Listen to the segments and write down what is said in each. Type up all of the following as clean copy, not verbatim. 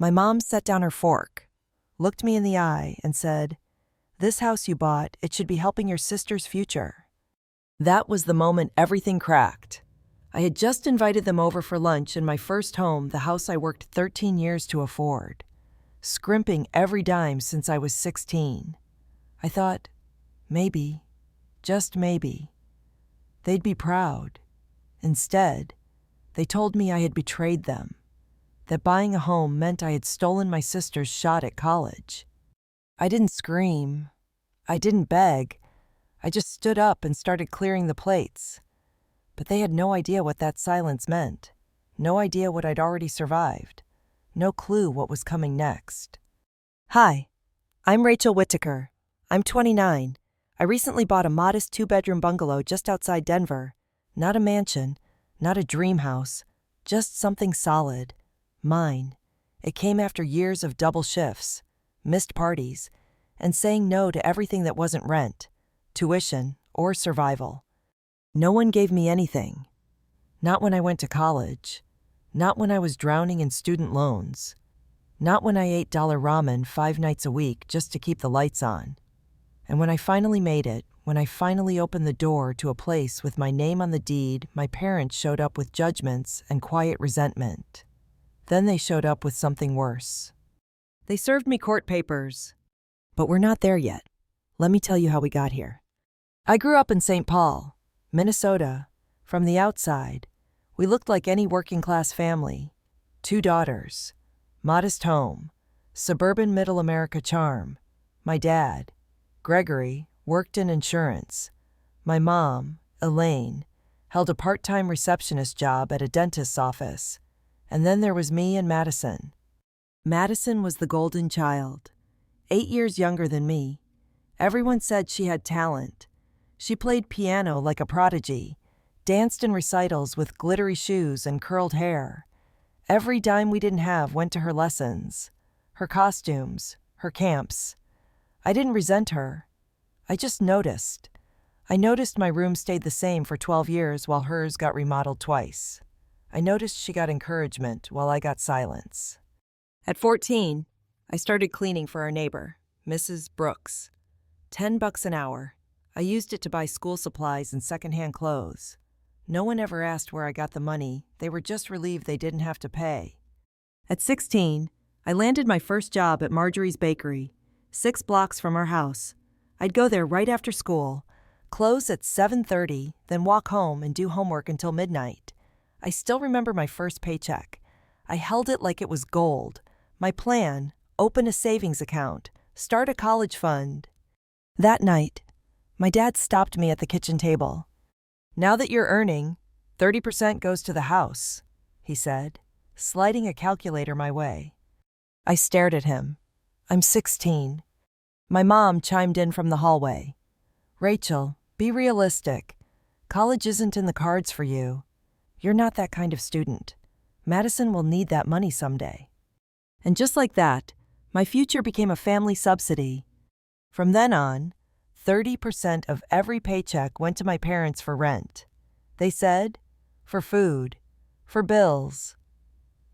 My mom set down her fork, looked me in the eye, and said, "This house you bought, it should be helping your sister's future." That was the moment everything cracked. I had just invited them over for lunch in my first home, the house I worked 13 years to afford, scrimping every dime since I was 16. I thought, maybe, just maybe, they'd be proud. Instead, they told me I had betrayed them, that buying a home meant I had stolen my sister's shot at college. I didn't scream. I didn't beg. I just stood up and started clearing the plates. But they had no idea what that silence meant, no idea what I'd already survived, no clue what was coming next. Hi, I'm Rachel Whittaker. I'm 29. I recently bought a modest 2-bedroom bungalow just outside Denver. Not a mansion, not a dream house, just something solid. Mine. It came after years of double shifts, missed parties, and saying no to everything that wasn't rent, tuition, or survival. No one gave me anything. Not when I went to college. Not when I was drowning in student loans. Not when I ate $1 ramen 5 nights a week just to keep the lights on. And when I finally made it, when I finally opened the door to a place with my name on the deed, my parents showed up with judgments and quiet resentment. Then they showed up with something worse. They served me court papers. But we're not there yet. Let me tell you how we got here. I grew up in St. Paul, Minnesota. From the outside, we looked like any working-class family. 2 daughters, modest home, suburban middle America charm. My dad, Gregory, worked in insurance. My mom, Elaine, held a part-time receptionist job at a dentist's office. And then there was me and Madison. Madison was the golden child, 8 years younger than me. Everyone said she had talent. She played piano like a prodigy, danced in recitals with glittery shoes and curled hair. Every dime we didn't have went to her lessons, her costumes, her camps. I didn't resent her. I just noticed. I noticed my room stayed the same for 12 years while hers got remodeled twice. I noticed she got encouragement while I got silence. At 14, I started cleaning for our neighbor, Mrs. Brooks. $10 an hour. I used it to buy school supplies and secondhand clothes. No one ever asked where I got the money. They were just relieved they didn't have to pay. At 16, I landed my first job at Marjorie's Bakery, 6 blocks from our house. I'd go there right after school, close at 7:30, then walk home and do homework until midnight. I still remember my first paycheck. I held it like it was gold. My plan: open a savings account, start a college fund. That night, my dad stopped me at the kitchen table. "Now that you're earning, 30% goes to the house," he said, sliding a calculator my way. I stared at him. I'm 16. My mom chimed in from the hallway. "Rachel, be realistic. College isn't in the cards for you. You're not that kind of student. Madison will need that money someday." And just like that, my future became a family subsidy. From then on, 30% of every paycheck went to my parents for rent. They said, for food, for bills.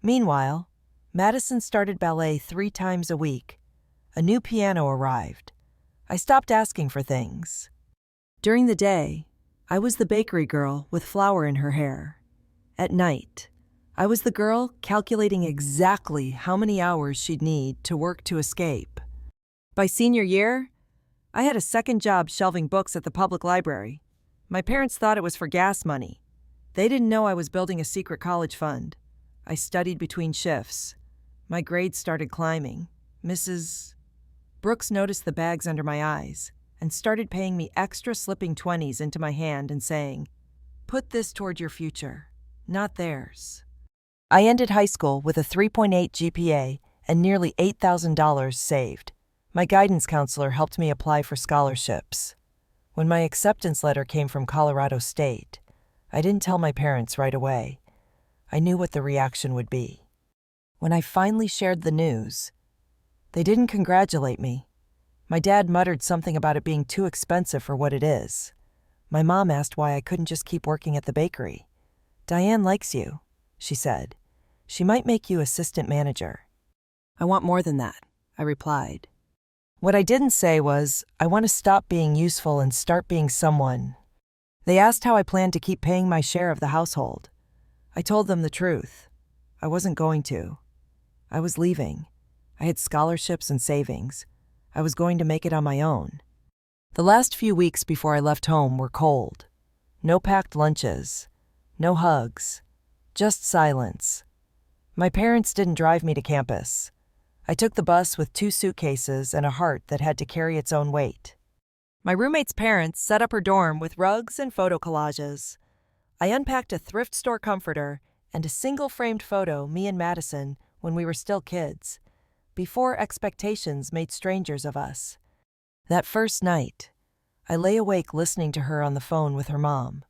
Meanwhile, Madison started ballet 3 times a week. A new piano arrived. I stopped asking for things. During the day, I was the bakery girl with flour in her hair. At night, I was the girl calculating exactly how many hours she'd need to work to escape. By senior year, I had a second job shelving books at the public library. My parents thought it was for gas money. They didn't know I was building a secret college fund. I studied between shifts. My grades started climbing. Mrs. Brooks noticed the bags under my eyes and started paying me extra, slipping 20s into my hand and saying, "Put this toward your future, not theirs." I ended high school with a 3.8 GPA and nearly $8,000 saved. My guidance counselor helped me apply for scholarships. When my acceptance letter came from Colorado State, I didn't tell my parents right away. I knew what the reaction would be. When I finally shared the news, they didn't congratulate me. My dad muttered something about it being too expensive for what it is. My mom asked why I couldn't just keep working at the bakery. "Diane likes you," she said. "She might make you assistant manager." I want more than that, I replied. What I didn't say was, I want to stop being useful and start being someone. They asked how I planned to keep paying my share of the household. I told them the truth. I wasn't going to. I was leaving. I had scholarships and savings. I was going to make it on my own. The last few weeks before I left home were cold. No packed lunches. No hugs. Just silence. My parents didn't drive me to campus. I took the bus with 2 suitcases and a heart that had to carry its own weight. My roommate's parents set up her dorm with rugs and photo collages. I unpacked a thrift store comforter and a single-framed photo, me and Madison, when we were still kids, before expectations made strangers of us. That first night, I lay awake listening to her on the phone with her mom,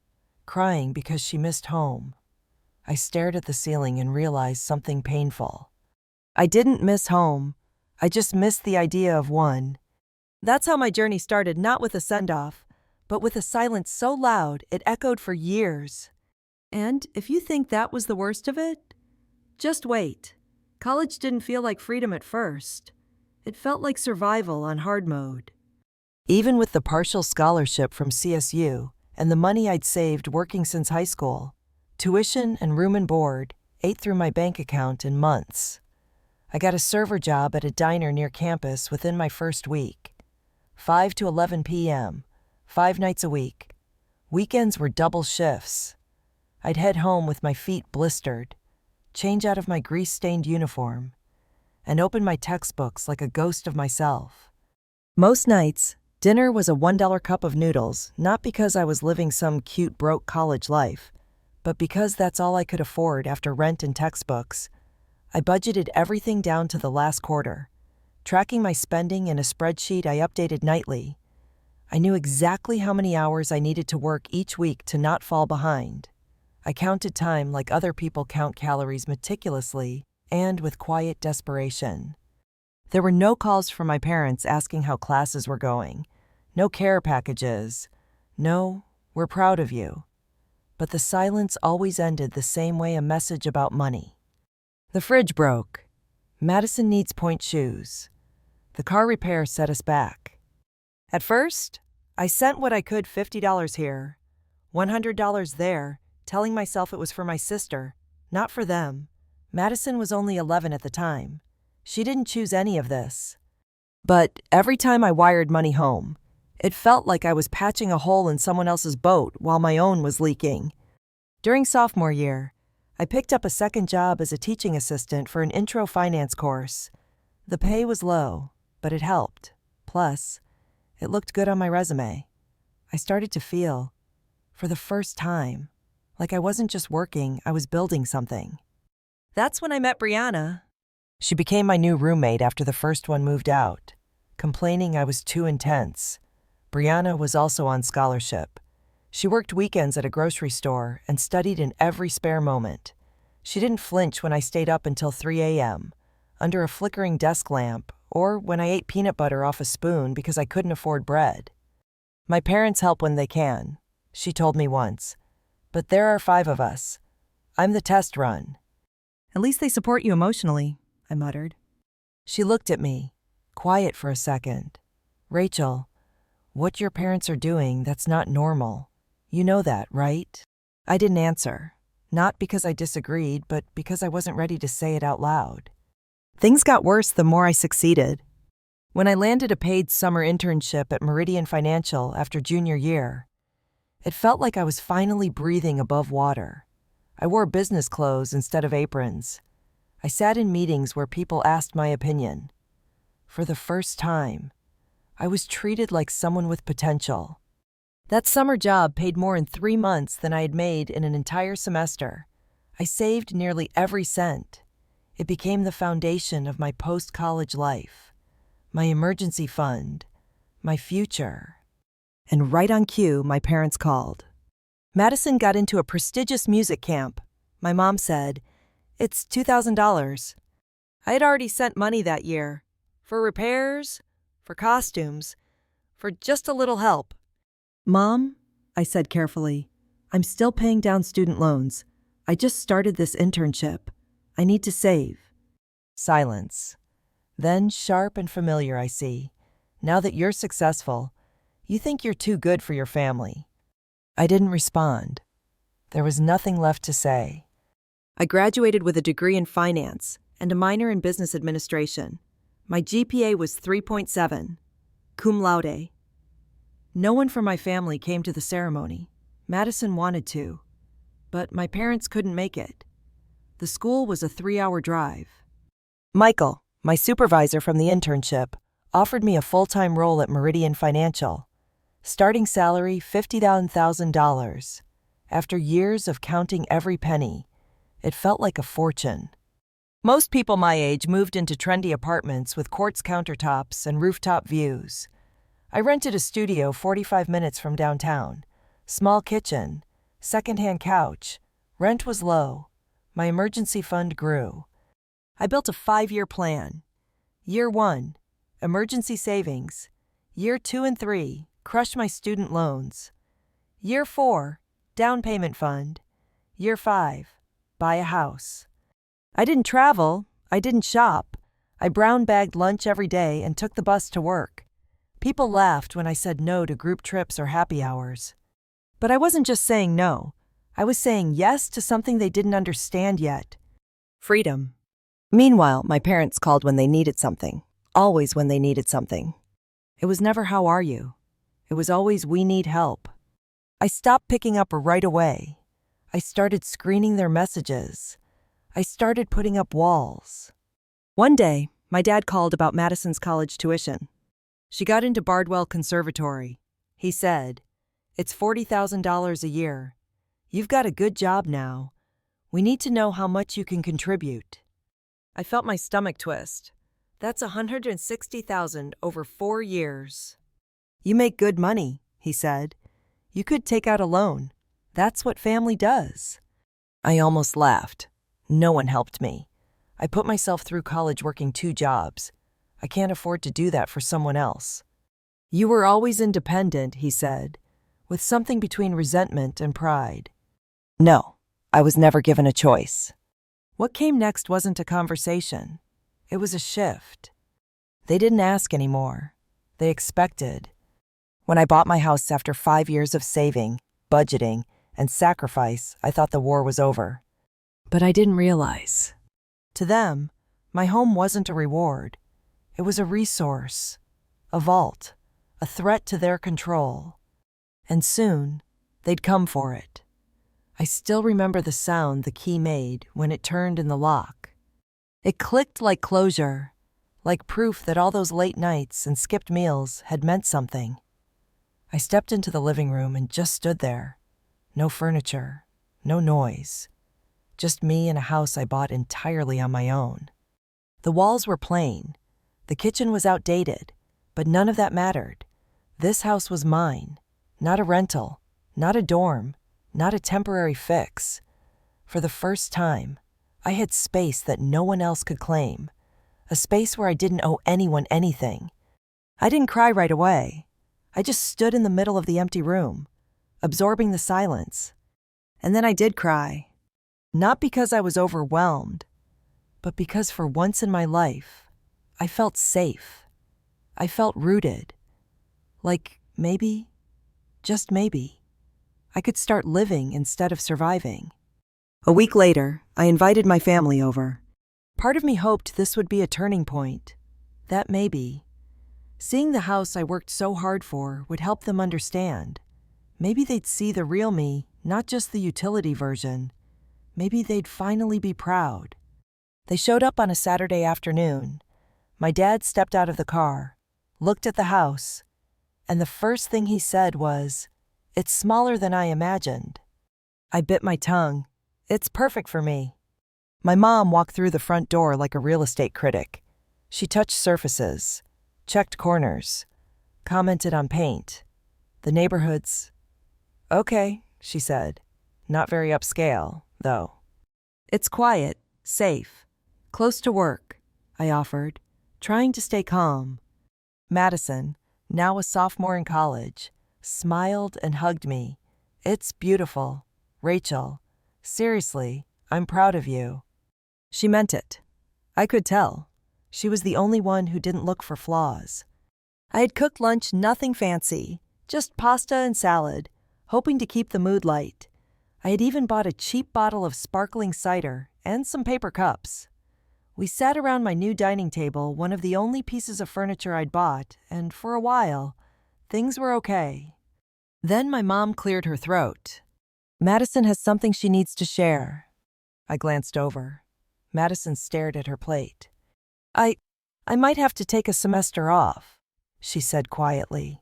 crying because she missed home. I stared at the ceiling and realized something painful. I didn't miss home. I just missed the idea of one. That's how my journey started, not with a send-off, but with a silence so loud it echoed for years. And if you think that was the worst of it, just wait. College didn't feel like freedom at first. It felt like survival on hard mode. Even with the partial scholarship from CSU and the money I'd saved working since high school, tuition and room and board ate through my bank account in months. I got a server job at a diner near campus within my first week. 5 to 11 p.m., 5 nights a week. Weekends were double shifts. I'd head home with my feet blistered, change out of my grease-stained uniform, and open my textbooks like a ghost of myself. Most nights, dinner was a $1 cup of noodles, not because I was living some cute broke college life, but because that's all I could afford after rent and textbooks. I budgeted everything down to the last quarter, tracking my spending in a spreadsheet I updated nightly. I knew exactly how many hours I needed to work each week to not fall behind. I counted time like other people count calories meticulously and with quiet desperation. There were no calls from my parents asking how classes were going, no care packages, no, we're proud of you. But the silence always ended the same way a message about money. The fridge broke. Madison needs point shoes. The car repair set us back. At first, I sent what I could, $50 here, $100 there, telling myself it was for my sister, not for them. Madison was only 11 at the time. She didn't choose any of this. But every time I wired money home, it felt like I was patching a hole in someone else's boat while my own was leaking. During sophomore year, I picked up a second job as a teaching assistant for an intro finance course. The pay was low, but it helped. Plus, it looked good on my resume. I started to feel, for the first time, like I wasn't just working, I was building something. That's when I met Brianna. She became my new roommate after the first one moved out, complaining I was too intense. Brianna was also on scholarship. She worked weekends at a grocery store and studied in every spare moment. She didn't flinch when I stayed up until 3 a.m., under a flickering desk lamp, or when I ate peanut butter off a spoon because I couldn't afford bread. My parents help when they can, she told me once. But there are 5 of us. I'm the test run. At least they support you emotionally, I muttered. She looked at me, quiet for a second. Rachel, what your parents are doing, that's not normal. You know that, right? I didn't answer, not because I disagreed, but because I wasn't ready to say it out loud. Things got worse the more I succeeded. When I landed a paid summer internship at Meridian Financial after junior year, it felt like I was finally breathing above water. I wore business clothes instead of aprons. I sat in meetings where people asked my opinion. For the first time, I was treated like someone with potential. That summer job paid more in 3 months than I had made in an entire semester. I saved nearly every cent. It became the foundation of my post-college life, my emergency fund, my future. And right on cue, my parents called. Madison got into a prestigious music camp. My mom said, "It's $2,000. I had already sent money that year, for repairs, for costumes, for just a little help. Mom, I said carefully, I'm still paying down student loans. I just started this internship. I need to save. Silence. Then, sharp and familiar, I see. Now that you're successful, you think you're too good for your family. I didn't respond. There was nothing left to say. I graduated with a degree in finance and a minor in business administration. My GPA was 3.7, cum laude. No one from my family came to the ceremony. Madison wanted to, but my parents couldn't make it. The school was a 3-hour drive. Michael, my supervisor from the internship, offered me a full-time role at Meridian Financial. Starting salary $50,000. After years of counting every penny, it felt like a fortune. Most people my age moved into trendy apartments with quartz countertops and rooftop views. I rented a studio 45 minutes from downtown. Small kitchen, secondhand couch. Rent was low. My emergency fund grew. I built a 5-year plan. Year 1, emergency savings. Year 2 and 3, crush my student loans. Year 4, down payment fund. Year 5, buy a house. I didn't travel. I didn't shop. I brown-bagged lunch every day and took the bus to work. People laughed when I said no to group trips or happy hours. But I wasn't just saying no. I was saying yes to something they didn't understand yet. Freedom. Meanwhile, my parents called when they needed something. Always when they needed something. It was never "how are you?" It was always "we need help." I stopped picking up right away. I started screening their messages. I started putting up walls. One day, my dad called about Madison's college tuition. She got into Bardwell Conservatory. He said, "It's $40,000 a year. You've got a good job now. We need to know how much you can contribute." I felt my stomach twist. That's $160,000 over 4 years. "You make good money," he said. "You could take out a loan. That's what family does." I almost laughed. No one helped me. I put myself through college working 2 jobs. I can't afford to do that for someone else. "You were always independent," he said, with something between resentment and pride. No, I was never given a choice. What came next wasn't a conversation. It was a shift. They didn't ask anymore. They expected. When I bought my house after 5 years of saving, budgeting, and sacrifice, I thought the war was over. But I didn't realize. To them, my home wasn't a reward. It was a resource, a vault, a threat to their control. And soon, they'd come for it. I still remember the sound the key made when it turned in the lock. It clicked like closure, like proof that all those late nights and skipped meals had meant something. I stepped into the living room and just stood there. No furniture, no noise. Just me in a house I bought entirely on my own. The walls were plain. The kitchen was outdated, but none of that mattered. This house was mine, not a rental, not a dorm, not a temporary fix. For the first time, I had space that no one else could claim, a space where I didn't owe anyone anything. I didn't cry right away. I just stood in the middle of the empty room, absorbing the silence. And then I did cry. Not because I was overwhelmed, but because for once in my life, I felt safe. I felt rooted. Like maybe, just maybe, I could start living instead of surviving. A week later, I invited my family over. Part of me hoped this would be a turning point. That maybe. Seeing the house I worked so hard for would help them understand. Maybe they'd see the real me, not just the utility version. Maybe they'd finally be proud. They showed up on a Saturday afternoon. My dad stepped out of the car, looked at the house, and the first thing he said was, "It's smaller than I imagined." I bit my tongue. It's perfect for me. My mom walked through the front door like a real estate critic. She touched surfaces, checked corners, commented on paint. The neighborhood's... "Okay," she said. "Not very upscale, though." "It's quiet, safe, close to work," I offered, trying to stay calm. Madison, now a sophomore in college, smiled and hugged me. "It's beautiful. Rachel, seriously, I'm proud of you." She meant it. I could tell. She was the only one who didn't look for flaws. I had cooked lunch, nothing fancy, just pasta and salad, hoping to keep the mood light. I had even bought a cheap bottle of sparkling cider and some paper cups. We sat around my new dining table, one of the only pieces of furniture I'd bought, and for a while, things were okay. Then my mom cleared her throat. Madison has something she needs to share. I glanced over. Madison stared at her plate. I might have to take a semester off, she said quietly.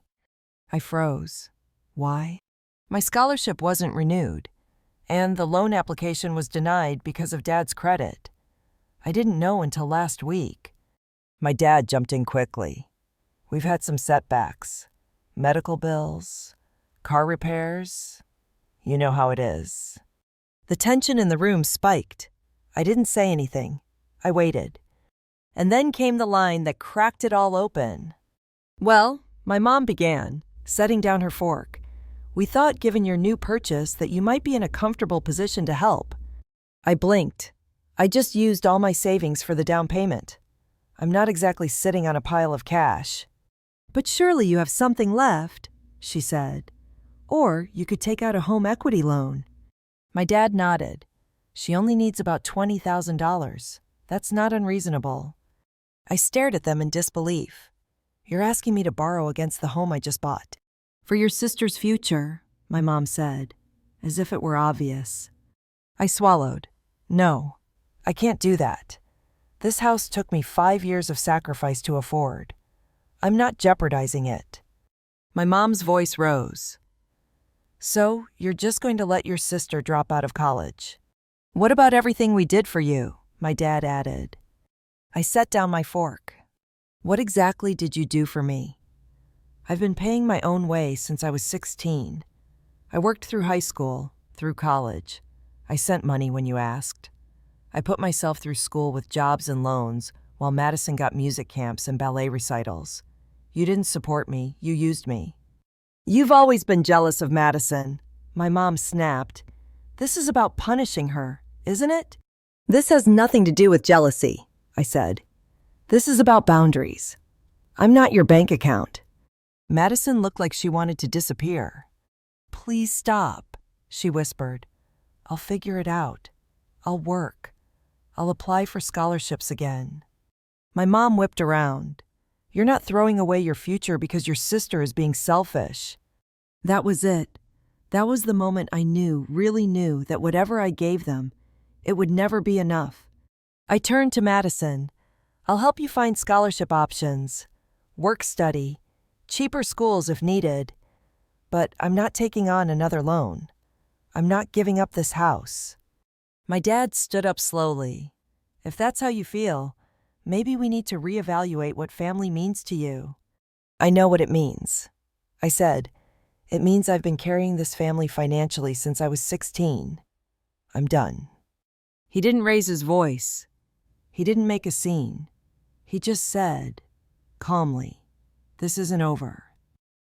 I froze. Why? My scholarship wasn't renewed, and the loan application was denied because of Dad's credit. I didn't know until last week. My dad jumped in quickly. We've had some setbacks. Medical bills, car repairs. You know how it is. The tension in the room spiked. I didn't say anything. I waited. And then came the line that cracked it all open. Well, my mom began, setting down her fork. We thought, given your new purchase, that you might be in a comfortable position to help. I blinked. I just used all my savings for the down payment. I'm not exactly sitting on a pile of cash. But surely you have something left, she said. Or you could take out a home equity loan. My dad nodded. She only needs about $20,000. That's not unreasonable. I stared at them in disbelief. You're asking me to borrow against the home I just bought. For your sister's future, my mom said, as if it were obvious. I swallowed. No, I can't do that. This house took me 5 years of sacrifice to afford. I'm not jeopardizing it. My mom's voice rose. So, you're just going to let your sister drop out of college? What about everything we did for you? My dad added. I set down my fork. What exactly did you do for me? I've been paying my own way since I was 16. I worked through high school, through college. I sent money when you asked. I put myself through school with jobs and loans while Madison got music camps and ballet recitals. You didn't support me, you used me. You've always been jealous of Madison, my mom snapped. This is about punishing her, isn't it? This has nothing to do with jealousy, I said. This is about boundaries. I'm not your bank account. Madison looked like she wanted to disappear. Please stop, she whispered. I'll figure it out. I'll work. I'll apply for scholarships again. My mom whipped around. You're not throwing away your future because your sister is being selfish. That was it. That was the moment I really knew that whatever I gave them, it would never be enough. I turned to Madison. I'll help you find scholarship options, work study, cheaper schools if needed, but I'm not taking on another loan. I'm not giving up this house. My dad stood up slowly. If that's how you feel, maybe we need to reevaluate what family means to you. I know what it means. I said, it means I've been carrying this family financially since I was 16. I'm done. He didn't raise his voice. He didn't make a scene. He just said, calmly, this isn't over.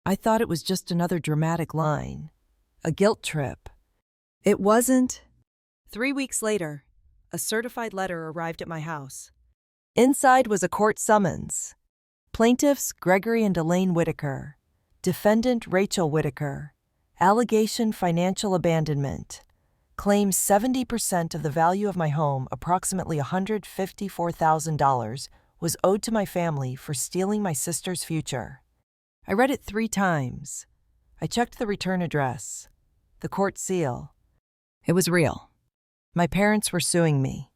I thought it was just another dramatic line, a guilt trip. It wasn't. 3 weeks later, a certified letter arrived at my house. Inside was a court summons. Plaintiffs Gregory and Elaine Whitaker. Defendant Rachel Whitaker. Allegation financial abandonment. Claims 70% of the value of my home, approximately $154,000, was owed to my family for stealing my sister's future. I read it 3 times. I checked the return address, the court seal. It was real. My parents were suing me.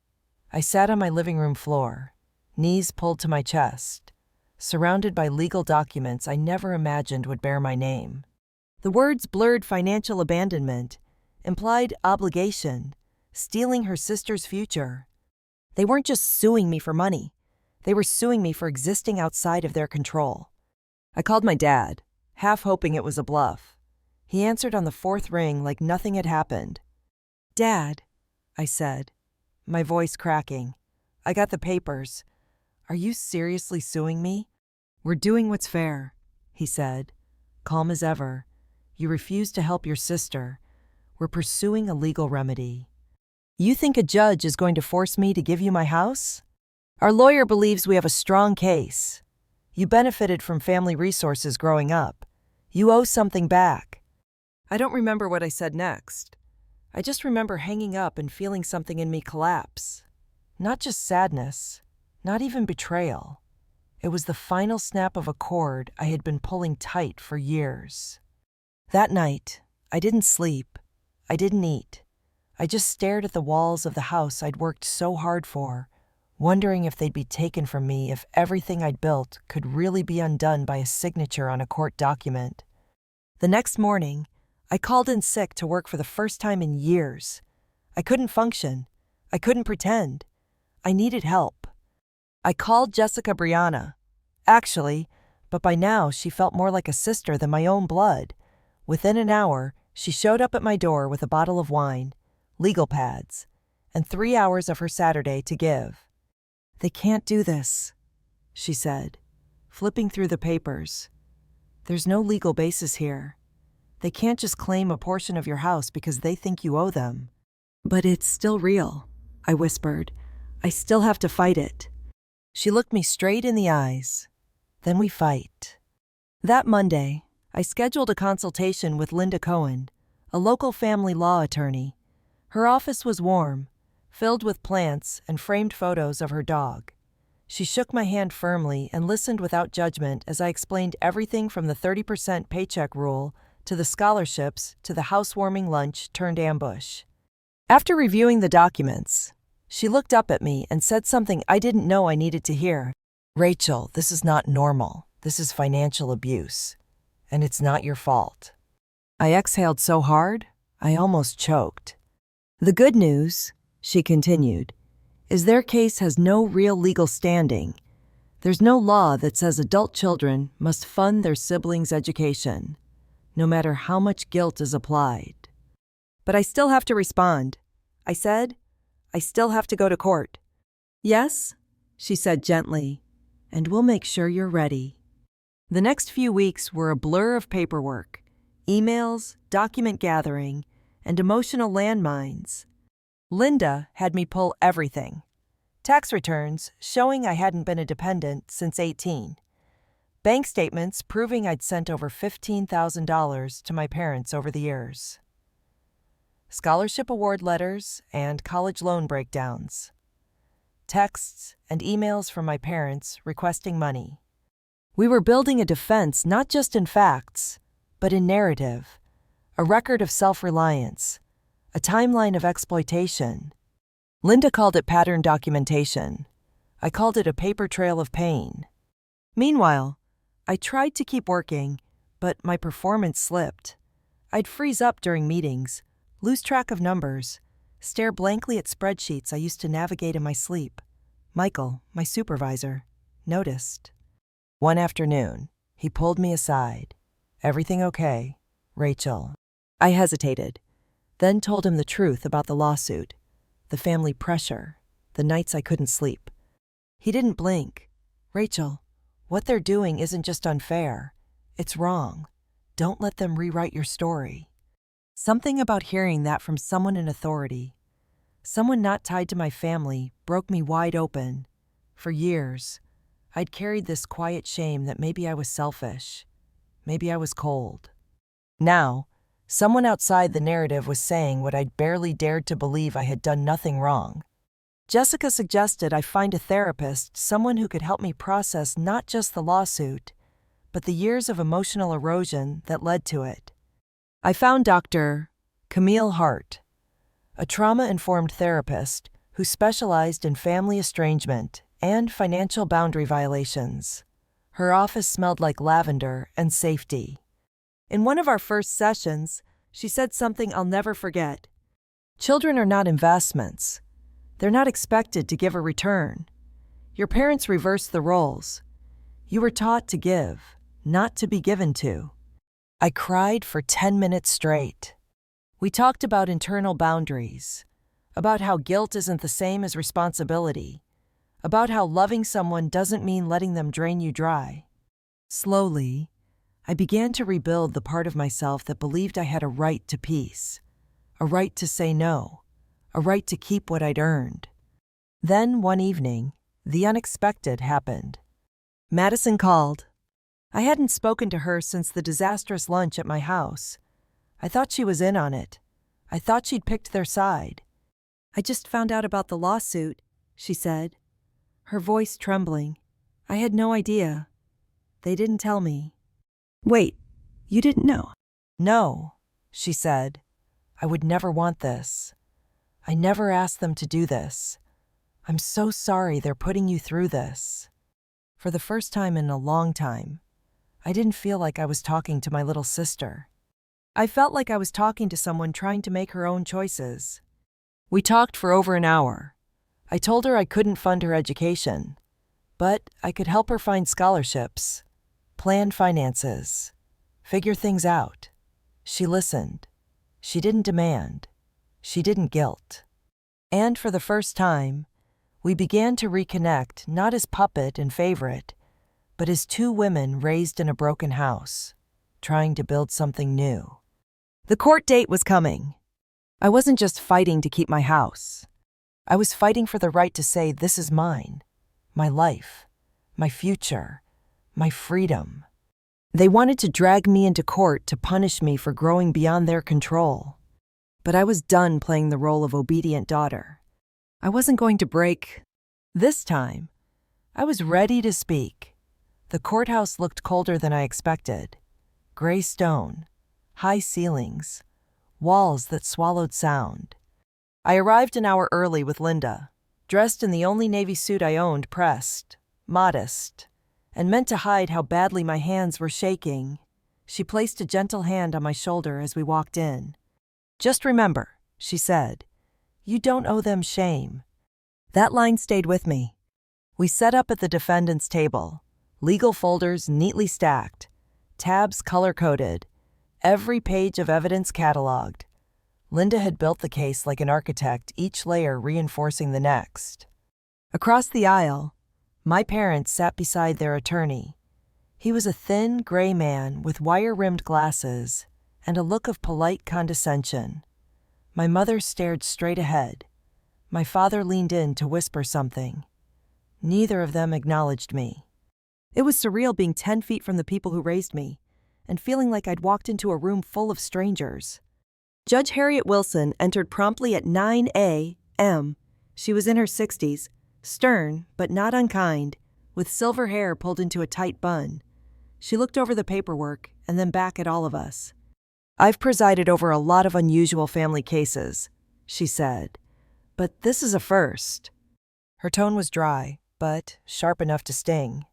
I sat on my living room floor, knees pulled to my chest, surrounded by legal documents I never imagined would bear my name. The words blurred financial abandonment, implied obligation, stealing her sister's future. They weren't just suing me for money. They were suing me for existing outside of their control. I called my dad, half hoping it was a bluff. He answered on the 4th ring like nothing had happened. Dad, I said, my voice cracking. I got the papers. Are you seriously suing me? We're doing what's fair, he said, calm as ever. You refuse to help your sister. We're pursuing a legal remedy. You think a judge is going to force me to give you my house? Our lawyer believes we have a strong case. You benefited from family resources growing up. You owe something back." I don't remember what I said next. I just remember hanging up and feeling something in me collapse. Not just sadness, not even betrayal. It was the final snap of a cord I had been pulling tight for years. That night, I didn't sleep. I didn't eat. I just stared at the walls of the house I'd worked so hard for, wondering if they'd be taken from me if everything I'd built could really be undone by a signature on a court document. The next morning, I called in sick to work for the first time in years. I couldn't function. I couldn't pretend. I needed help. I called Jessica Brianna. Actually, but by now she felt more like a sister than my own blood. Within an hour, she showed up at my door with a bottle of wine, legal pads, and 3 hours of her Saturday to give. "They can't do this," she said, flipping through the papers. "There's no legal basis here. They can't just claim a portion of your house because they think you owe them." "But it's still real," I whispered. "I still have to fight it." She looked me straight in the eyes. "Then we fight." That Monday, I scheduled a consultation with Linda Cohen, a local family law attorney. Her office was warm, filled with plants and framed photos of her dog. She shook my hand firmly and listened without judgment as I explained everything from the 30% paycheck rule to the scholarships to the housewarming lunch turned ambush. After reviewing the documents, she looked up at me and said something I didn't know I needed to hear. "Rachel, this is not normal. This is financial abuse. And it's not your fault." I exhaled so hard, I almost choked. "The good news," she continued, "is their case has no real legal standing. There's no law that says adult children must fund their siblings' education, no matter how much guilt is applied." "But I still have to respond," I said. "I still have to go to court." "Yes," she said gently, "and we'll make sure you're ready." The next few weeks were a blur of paperwork, emails, document gathering, and emotional landmines. Linda had me pull everything. Tax returns showing I hadn't been a dependent since 18. Bank statements proving I'd sent over $15,000 to my parents over the years. Scholarship award letters and college loan breakdowns. Texts and emails from my parents requesting money. We were building a defense not just in facts, but in narrative, a record of self-reliance, a timeline of exploitation. Linda called it pattern documentation. I called it a paper trail of pain. Meanwhile, I tried to keep working, but my performance slipped. I'd freeze up during meetings, lose track of numbers, stare blankly at spreadsheets I used to navigate in my sleep. Michael, my supervisor, noticed. One afternoon, he pulled me aside. "Everything okay, Rachel?" I hesitated, then told him the truth about the lawsuit, the family pressure, the nights I couldn't sleep. He didn't blink. "Rachel, what they're doing isn't just unfair. It's wrong. Don't let them rewrite your story." Something about hearing that from someone in authority, someone not tied to my family, broke me wide open. For years, I'd carried this quiet shame that maybe I was selfish, maybe I was cold. Now, someone outside the narrative was saying what I'd barely dared to believe I had done nothing wrong. Jessica suggested I find a therapist, someone who could help me process not just the lawsuit, but the years of emotional erosion that led to it. I found Dr. Camille Hart, a trauma-informed therapist who specialized in family estrangement and financial boundary violations. Her office smelled like lavender and safety. In one of our first sessions, she said something I'll never forget. "Children are not investments. They're not expected to give a return. Your parents reversed the roles. You were taught to give, not to be given to." I cried for 10 minutes straight. We talked about internal boundaries, about how guilt isn't the same as responsibility, about how loving someone doesn't mean letting them drain you dry. Slowly, I began to rebuild the part of myself that believed I had a right to peace, a right to say no, a right to keep what I'd earned. Then, one evening, The unexpected happened. Madison called. I hadn't spoken to her since the disastrous lunch at my house. I thought she was in on it. I thought she'd picked their side. "I just found out about the lawsuit," she said, her voice trembling. "I had no idea. They didn't tell me." "Wait, you didn't know?" "No," she said. "I would never want this. I never asked them to do this. I'm so sorry they're putting you through this." For the first time in a long time, I didn't feel like I was talking to my little sister. I felt like I was talking to someone trying to make her own choices. We talked for over an hour. I told her I couldn't fund her education, but I could help her find scholarships, plan finances, figure things out. She listened. She didn't demand. She didn't guilt. And for the first time, we began to reconnect not as puppet and favorite, but as two women raised in a broken house, trying to build something new. The court date was coming. I wasn't just fighting to keep my house. I was fighting for the right to say, "This is mine, my life, my future, my freedom." They wanted to drag me into court to punish me for growing beyond their control. But I was done playing the role of obedient daughter. I wasn't going to break. This time, I was ready to speak. The courthouse looked colder than I expected. Gray stone, high ceilings, walls that swallowed sound. I arrived an hour early with Linda, dressed in the only navy suit I owned, pressed, modest, and meant to hide how badly my hands were shaking. She placed a gentle hand on my shoulder as we walked in. "Just remember," she said, "you don't owe them shame." That line stayed with me. We set up at the defendant's table, legal folders neatly stacked, tabs color-coded, every page of evidence cataloged. Linda had built the case like an architect, each layer reinforcing the next. Across the aisle, my parents sat beside their attorney. He was a thin, gray man with wire-rimmed glasses and a look of polite condescension. My mother stared straight ahead. My father leaned in to whisper something. Neither of them acknowledged me. It was surreal being 10 feet from the people who raised me and feeling like I'd walked into a room full of strangers. Judge Harriet Wilson entered promptly at 9 a.m. She was in her 60s, stern but not unkind, with silver hair pulled into a tight bun. She looked over the paperwork and then back at all of us. "I've presided over a lot of unusual family cases," she said, "but this is a first." Her tone was dry, but sharp enough to sting.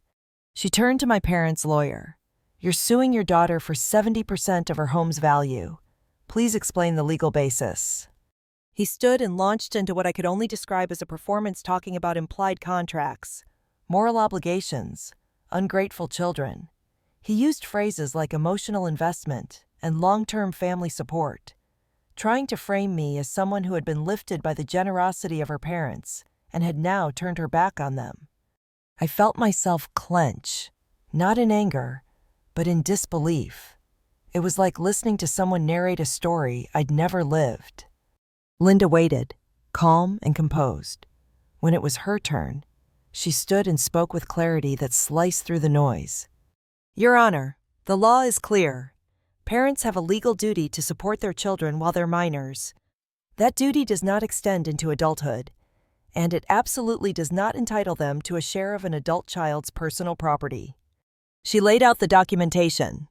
She turned to my parents' lawyer. "You're suing your daughter for 70% of her home's value. Please explain the legal basis." He stood and launched into what I could only describe as a performance talking about implied contracts, moral obligations, ungrateful children. He used phrases like emotional investment and long-term family support, trying to frame me as someone who had been lifted by the generosity of her parents and had now turned her back on them. I felt myself clench, not in anger, but in disbelief. It was like listening to someone narrate a story I'd never lived. Linda waited, calm and composed. When it was her turn, she stood and spoke with clarity that sliced through the noise. "Your Honor, the law is clear. Parents have a legal duty to support their children while they're minors. That duty does not extend into adulthood, and it absolutely does not entitle them to a share of an adult child's personal property." She laid out the documentation.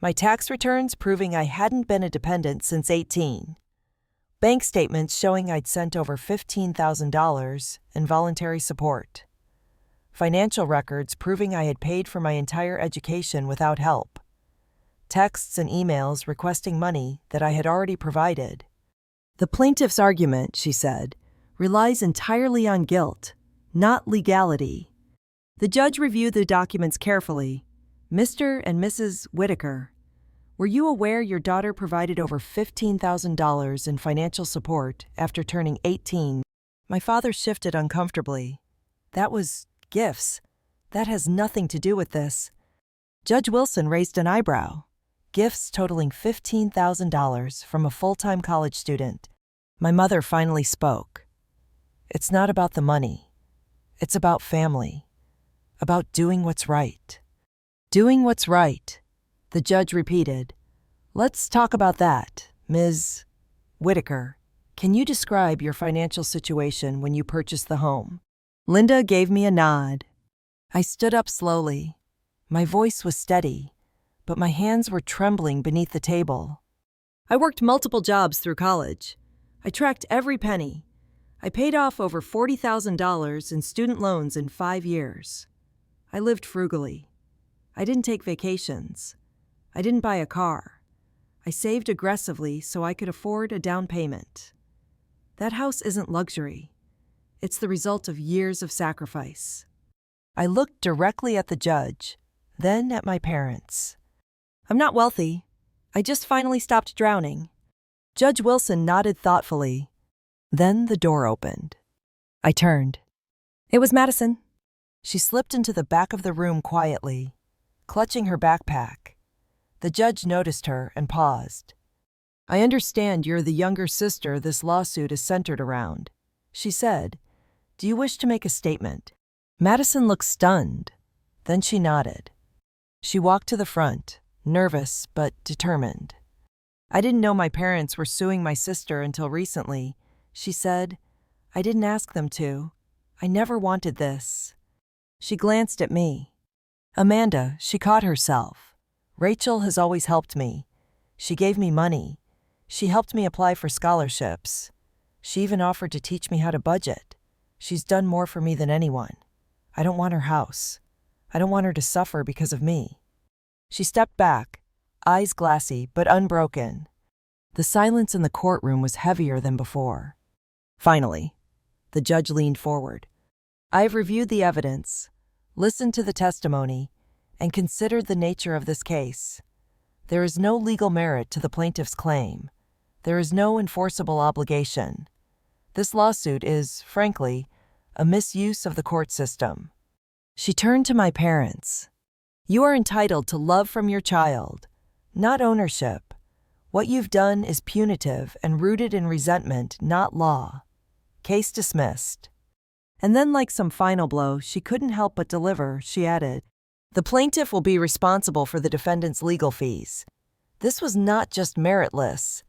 My tax returns proving I hadn't been a dependent since 18. Bank statements showing I'd sent over $15,000 in voluntary support. Financial records proving I had paid for my entire education without help. Texts and emails requesting money that I had already provided. The plaintiff's argument, she said, relies entirely on guilt, not legality. The judge reviewed the documents carefully. "Mr. and Mrs. Whitaker, were you aware your daughter provided over $15,000 in financial support after turning 18? My father shifted uncomfortably. "That was gifts. That has nothing to do with this." Judge Wilson raised an eyebrow. "Gifts totaling $15,000 from a full-time college student." My mother finally spoke. "It's not about the money. It's about family, about doing what's right. Doing what's right, the judge repeated. Let's talk about that, Ms. Whitaker. Can you describe your financial situation when you purchased the home? Linda gave me a nod. I stood up slowly. My voice was steady, but my hands were trembling beneath the table. I worked multiple jobs through college. I tracked every penny. I paid off over $40,000 in student loans in 5 years. I lived frugally. I didn't take vacations. I didn't buy a car. I saved aggressively so I could afford a down payment. That house isn't luxury. It's the result of years of sacrifice. I looked directly at the judge, then at my parents. I'm not wealthy. I just finally stopped drowning. Judge Wilson nodded thoughtfully. Then the door opened. I turned. It was Madison. She slipped into the back of the room quietly, clutching her backpack. The judge noticed her and paused. I understand you're the younger sister this lawsuit is centered around, she said. Do you wish to make a statement? Madison looked stunned. Then she nodded. She walked to the front, nervous but determined. I didn't know my parents were suing my sister until recently, she said. I didn't ask them to. I never wanted this. She glanced at me. Amanda, she caught herself. Rachel has always helped me. She gave me money. She helped me apply for scholarships. She even offered to teach me how to budget. She's done more for me than anyone. I don't want her house. I don't want her to suffer because of me. She stepped back, eyes glassy but unbroken. The silence in the courtroom was heavier than before. Finally, the judge leaned forward. I have reviewed the evidence, listened to the testimony, and considered the nature of this case. There is no legal merit to the plaintiff's claim. There is no enforceable obligation. This lawsuit is, frankly, a misuse of the court system. She turned to my parents. You are entitled to love from your child, not ownership. What you've done is punitive and rooted in resentment, not law. Case dismissed. And then, like some final blow she couldn't help but deliver, she added, the plaintiff will be responsible for the defendant's legal fees. This was not just meritless,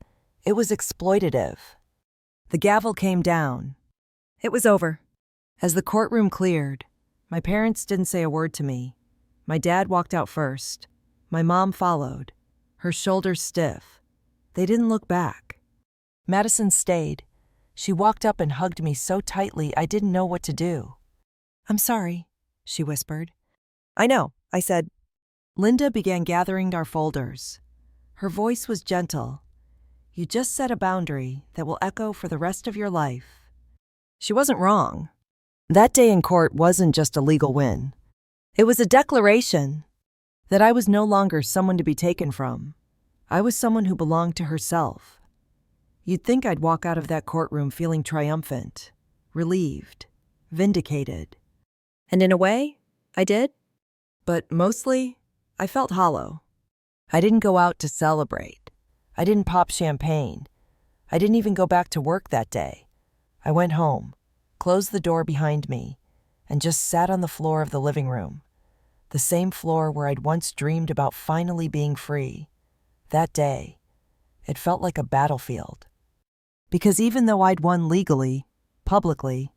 it was exploitative. The gavel came down. It was over. As the courtroom cleared, my parents didn't say a word to me. My dad walked out first. My mom followed, her shoulders stiff. They didn't look back. Madison stayed. She walked up and hugged me so tightly I didn't know what to do. I'm sorry, she whispered. I know, I said. Linda began gathering our folders. Her voice was gentle. You just set a boundary that will echo for the rest of your life. She wasn't wrong. That day in court wasn't just a legal win. It was a declaration that I was no longer someone to be taken from. I was someone who belonged to herself. You'd think I'd walk out of that courtroom feeling triumphant, relieved, vindicated. And in a way, I did. But mostly, I felt hollow. I didn't go out to celebrate. I didn't pop champagne. I didn't even go back to work that day. I went home, closed the door behind me, and just sat on the floor of the living room, the same floor where I'd once dreamed about finally being free. That day, it felt like a battlefield. Because even though I'd won legally, publicly,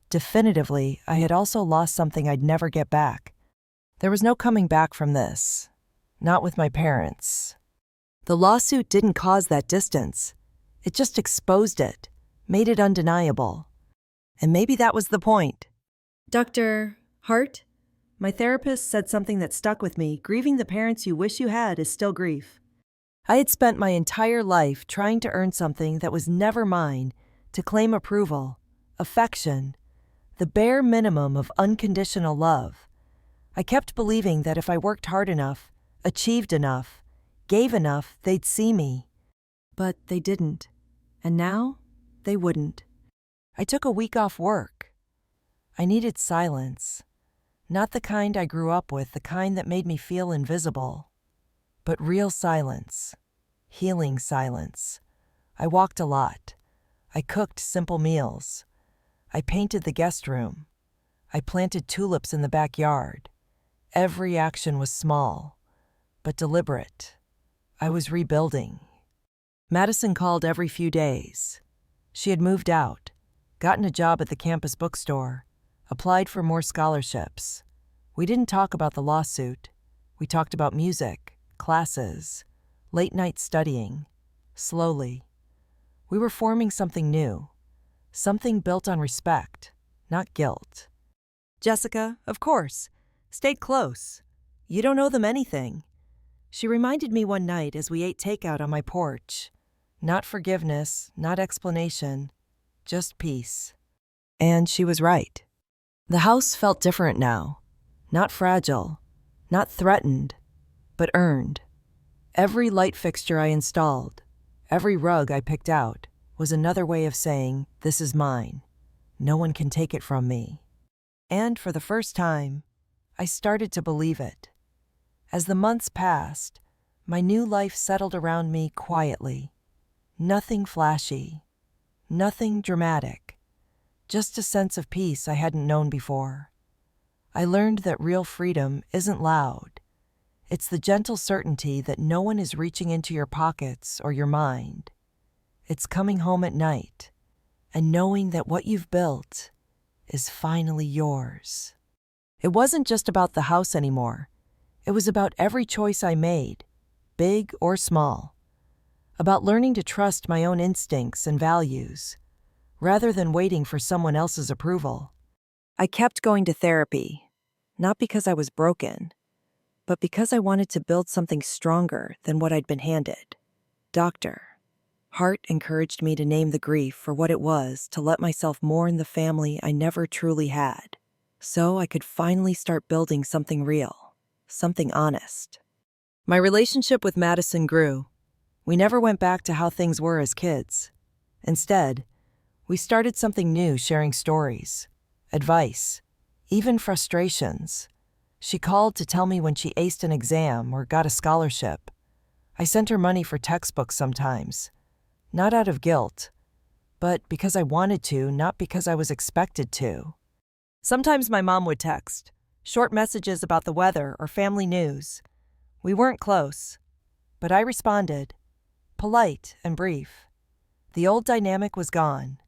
definitively, I had also lost something I'd never get back. There was no coming back from this, not with my parents. The lawsuit didn't cause that distance. It just exposed it, made it undeniable. And maybe that was the point. Dr. Hart, my therapist said something that stuck with me. Grieving the parents you wish you had is still grief. I had spent my entire life trying to earn something that was never mine, to claim approval, affection, the bare minimum of unconditional love. I kept believing that if I worked hard enough, achieved enough, gave enough, they'd see me. But they didn't. And now, they wouldn't. I took a week off work. I needed silence. Not the kind I grew up with, the kind that made me feel invisible. But real silence. Healing silence. I walked a lot. I cooked simple meals. I painted the guest room. I planted tulips in the backyard. Every action was small, but deliberate. I was rebuilding. Madison called every few days. She had moved out, gotten a job at the campus bookstore, applied for more scholarships. We didn't talk about the lawsuit. We talked about music, classes, late night studying. Slowly. We were forming something new, something built on respect, not guilt. Jessica, of course, stayed close. You don't owe them anything. She reminded me one night as we ate takeout on my porch. Not forgiveness, not explanation, just peace. And she was right. The house felt different now. Not fragile, not threatened, but earned. Every light fixture I installed, every rug I picked out, was another way of saying, this is mine. No one can take it from me. And for the first time, I started to believe it. As the months passed, my new life settled around me quietly. Nothing flashy, nothing dramatic, just a sense of peace I hadn't known before. I learned that real freedom isn't loud. It's the gentle certainty that no one is reaching into your pockets or your mind. It's coming home at night and knowing that what you've built is finally yours. It wasn't just about the house anymore. It was about every choice I made, big or small. About learning to trust my own instincts and values, rather than waiting for someone else's approval. I kept going to therapy, not because I was broken, but because I wanted to build something stronger than what I'd been handed. Doctor. Heart encouraged me to name the grief for what it was, to let myself mourn the family I never truly had, so I could finally start building something real, something honest. My relationship with Madison grew. We never went back to how things were as kids. Instead, we started something new, sharing stories, advice, even frustrations. She called to tell me when she aced an exam or got a scholarship. I sent her money for textbooks sometimes, not out of guilt, but because I wanted to, not because I was expected to. Sometimes my mom would text, short messages about the weather or family news. We weren't close, but I responded, polite and brief. The old dynamic was gone.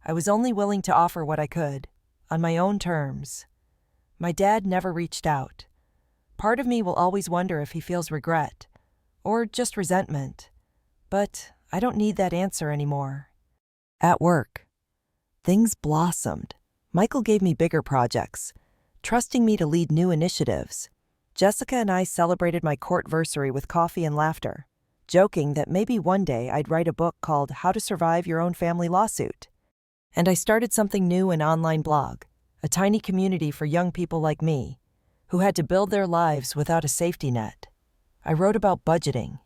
I was only willing to offer what I could, on my own terms. My dad never reached out. Part of me will always wonder if he feels regret, or just resentment. But I don't need that answer anymore. At work, things blossomed. Michael gave me bigger projects, trusting me to lead new initiatives. Jessica and I celebrated my courtversary with coffee and laughter, joking that maybe one day I'd write a book called How to Survive Your Own Family Lawsuit. And I started something new, an online blog, a tiny community for young people like me, who had to build their lives without a safety net. I wrote about budgeting,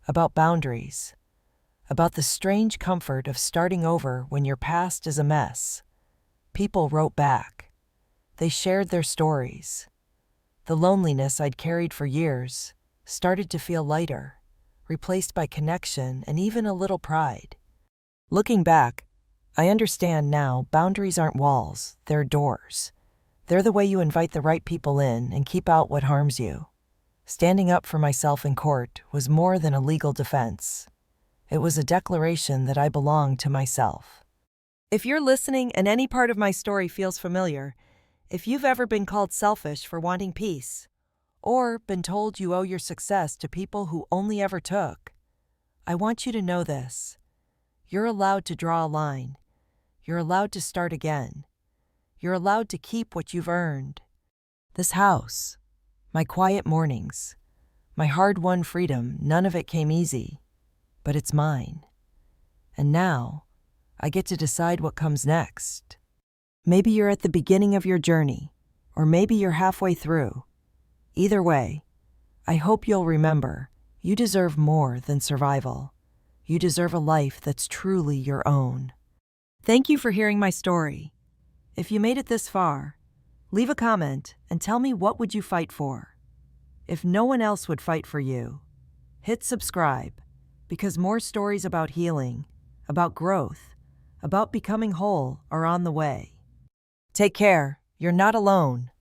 about boundaries, about the strange comfort of starting over when your past is a mess. People wrote back. They shared their stories. The loneliness I'd carried for years started to feel lighter, replaced by connection and even a little pride. Looking back, I understand now boundaries aren't walls, they're doors. They're the way you invite the right people in and keep out what harms you. Standing up for myself in court was more than a legal defense. It was a declaration that I belonged to myself. If you're listening and any part of my story feels familiar, if you've ever been called selfish for wanting peace, or been told you owe your success to people who only ever took, I want you to know this. You're allowed to draw a line. You're allowed to start again. You're allowed to keep what you've earned. This house, my quiet mornings, my hard-won freedom, none of it came easy, but it's mine. And now, I get to decide what comes next. Maybe you're at the beginning of your journey, or maybe you're halfway through. Either way, I hope you'll remember, you deserve more than survival. You deserve a life that's truly your own. Thank you for hearing my story. If you made it this far, leave a comment and tell me, what would you fight for? If no one else would fight for you, hit subscribe, because more stories about healing, about growth, about becoming whole are on the way. Take care. You're not alone.